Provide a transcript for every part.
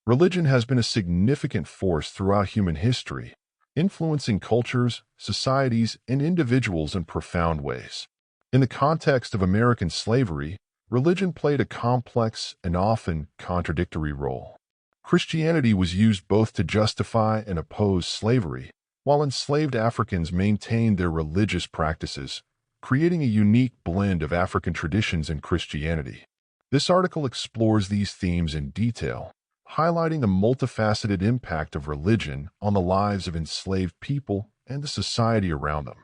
Religion has been a significant force throughout human history, influencing cultures, societies, and individuals in profound ways. In the context of American slavery, religion played a complex and often contradictory role. Christianity was used both to justify and oppose slavery, while enslaved Africans maintained their religious practices, creating a unique blend of African traditions and Christianity. This article explores these themes in detail, highlighting the multifaceted impact of religion on the lives of enslaved people and the society around them.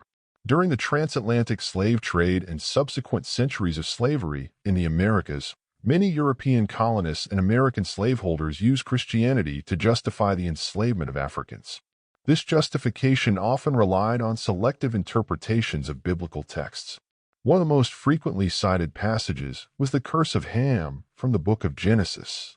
During the transatlantic slave trade and subsequent centuries of slavery in the Americas, many European colonists and American slaveholders used Christianity to justify the enslavement of Africans. This justification often relied on selective interpretations of biblical texts. One of the most frequently cited passages was the curse of Ham from the book of Genesis.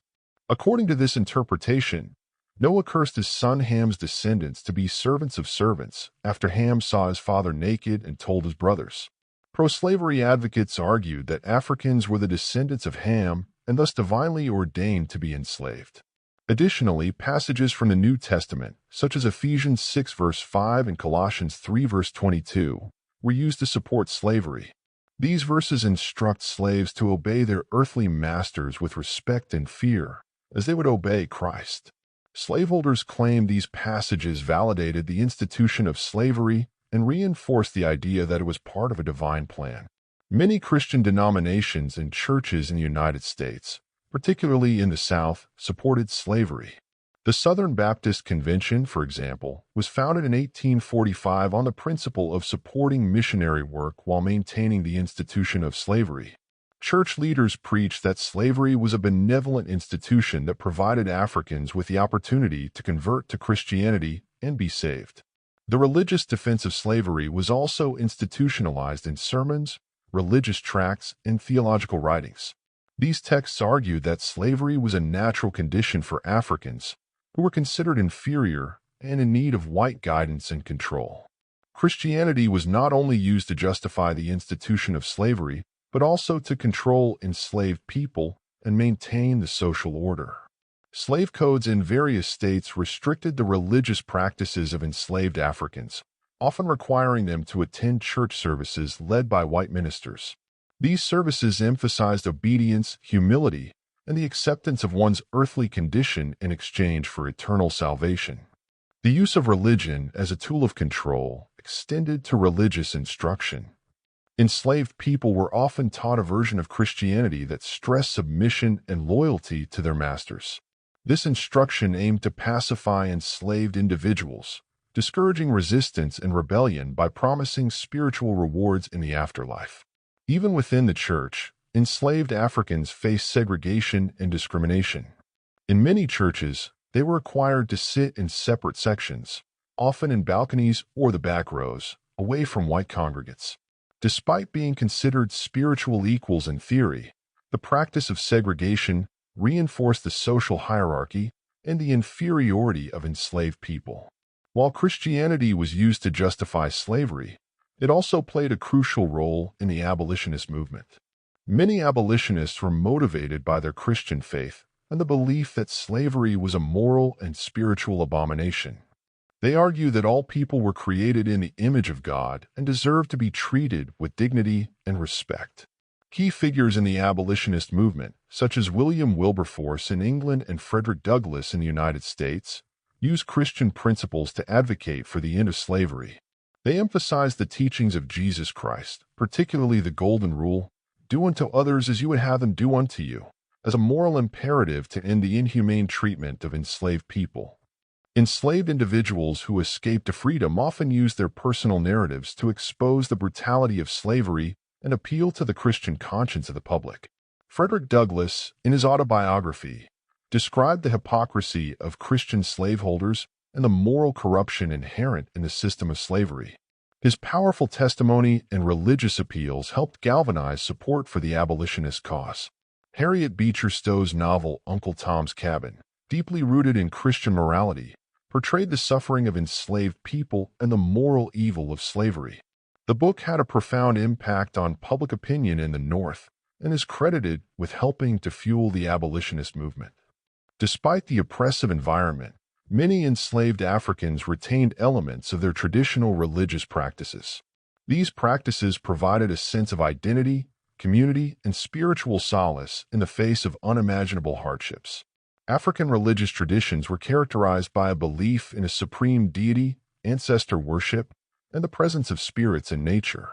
According to this interpretation, Noah cursed his son Ham's descendants to be servants of servants after Ham saw his father naked and told his brothers. Pro-slavery advocates argued that Africans were the descendants of Ham and thus divinely ordained to be enslaved. Additionally, passages from the New Testament, such as Ephesians 6 verse 5 and Colossians 3 verse 22, were used to support slavery. These verses instruct slaves to obey their earthly masters with respect and fear, as they would obey Christ. Slaveholders claimed these passages validated the institution of slavery and reinforced the idea that it was part of a divine plan. Many Christian denominations and churches in the United States, particularly in the South, supported slavery. The Southern Baptist Convention, for example, was founded in 1845 on the principle of supporting missionary work while maintaining the institution of slavery. Church leaders preached that slavery was a benevolent institution that provided Africans with the opportunity to convert to Christianity and be saved. The religious defense of slavery was also institutionalized in sermons, religious tracts, and theological writings. These texts argued that slavery was a natural condition for Africans, who were considered inferior and in need of white guidance and control. Christianity was not only used to justify the institution of slavery, but also to control enslaved people and maintain the social order. Slave codes in various states restricted the religious practices of enslaved Africans, often requiring them to attend church services led by white ministers. These services emphasized obedience, humility, and the acceptance of one's earthly condition in exchange for eternal salvation. The use of religion as a tool of control extended to religious instruction. Enslaved people were often taught a version of Christianity that stressed submission and loyalty to their masters. This instruction aimed to pacify enslaved individuals, discouraging resistance and rebellion by promising spiritual rewards in the afterlife. Even within the church, enslaved Africans faced segregation and discrimination. In many churches, they were required to sit in separate sections, often in balconies or the back rows, away from white congregants. Despite being considered spiritual equals in theory, the practice of segregation reinforced the social hierarchy and the inferiority of enslaved people. While Christianity was used to justify slavery, it also played a crucial role in the abolitionist movement. Many abolitionists were motivated by their Christian faith and the belief that slavery was a moral and spiritual abomination. They argue that all people were created in the image of God and deserve to be treated with dignity and respect. Key figures in the abolitionist movement, such as William Wilberforce in England and Frederick Douglass in the United States, used Christian principles to advocate for the end of slavery. They emphasized the teachings of Jesus Christ, particularly the Golden Rule, "Do unto others as you would have them do unto you," as a moral imperative to end the inhumane treatment of enslaved people. Enslaved individuals who escaped to freedom often used their personal narratives to expose the brutality of slavery and appeal to the Christian conscience of the public. Frederick Douglass, in his autobiography, described the hypocrisy of Christian slaveholders and the moral corruption inherent in the system of slavery. His powerful testimony and religious appeals helped galvanize support for the abolitionist cause. Harriet Beecher Stowe's novel Uncle Tom's Cabin, deeply rooted in Christian morality, portrayed the suffering of enslaved people and the moral evil of slavery. The book had a profound impact on public opinion in the North and is credited with helping to fuel the abolitionist movement. Despite the oppressive environment, many enslaved Africans retained elements of their traditional religious practices. These practices provided a sense of identity, community, and spiritual solace in the face of unimaginable hardships. African religious traditions were characterized by a belief in a supreme deity, ancestor worship, and the presence of spirits in nature.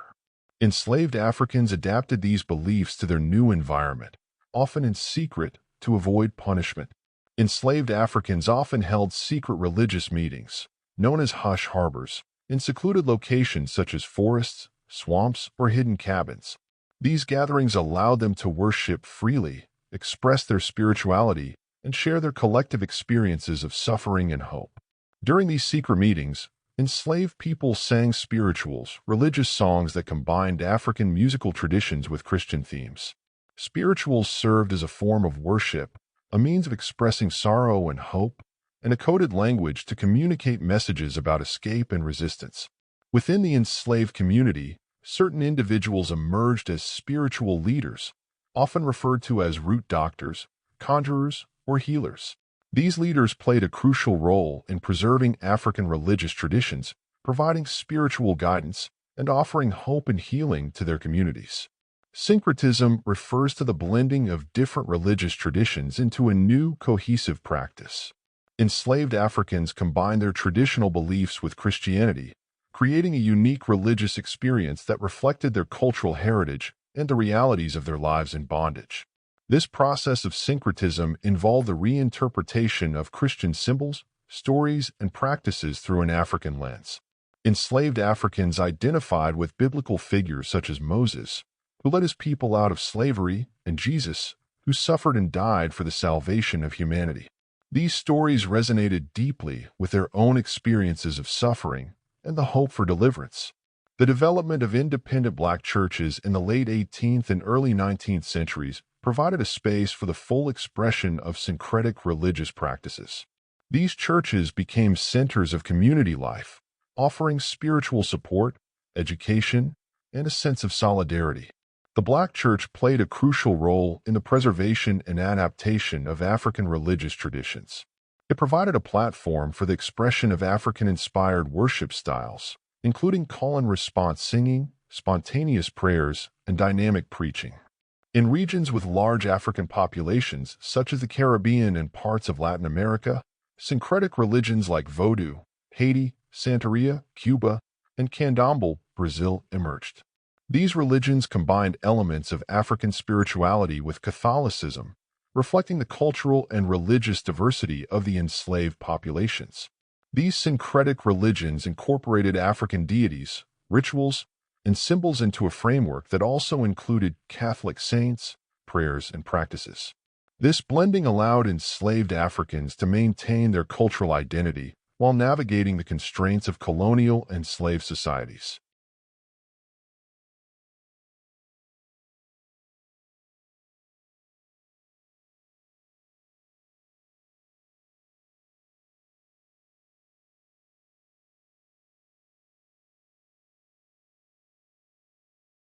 Enslaved Africans adapted these beliefs to their new environment, often in secret to avoid punishment. Enslaved Africans often held secret religious meetings, known as hush harbors, in secluded locations such as forests, swamps, or hidden cabins. These gatherings allowed them to worship freely, express their spirituality, and share their collective experiences of suffering and hope. During these secret meetings, enslaved people sang spirituals, religious songs that combined African musical traditions with Christian themes. Spirituals served as a form of worship, a means of expressing sorrow and hope, and a coded language to communicate messages about escape and resistance. Within the enslaved community, certain individuals emerged as spiritual leaders, often referred to as root doctors, conjurers, or healers. These leaders played a crucial role in preserving African religious traditions, providing spiritual guidance, and offering hope and healing to their communities. Syncretism refers to the blending of different religious traditions into a new, cohesive practice. Enslaved Africans combined their traditional beliefs with Christianity, creating a unique religious experience that reflected their cultural heritage and the realities of their lives in bondage. This process of syncretism involved the reinterpretation of Christian symbols, stories, and practices through an African lens. Enslaved Africans identified with biblical figures such as Moses, who led his people out of slavery, and Jesus, who suffered and died for the salvation of humanity. These stories resonated deeply with their own experiences of suffering and the hope for deliverance. The development of independent black churches in the late 18th and early 19th centuries provided a space for the full expression of syncretic religious practices. These churches became centers of community life, offering spiritual support, education, and a sense of solidarity. The Black church played a crucial role in the preservation and adaptation of African religious traditions. It provided a platform for the expression of African-inspired worship styles, including call-and-response singing, spontaneous prayers, and dynamic preaching. In regions with large African populations, such as the Caribbean and parts of Latin America, syncretic religions like Vodou, Haiti, Santeria, Cuba, and Candomblé, Brazil, emerged. These religions combined elements of African spirituality with Catholicism, reflecting the cultural and religious diversity of the enslaved populations. These syncretic religions incorporated African deities, rituals, and symbols into a framework that also included Catholic saints, prayers, and practices. This blending allowed enslaved Africans to maintain their cultural identity while navigating the constraints of colonial and slave societies.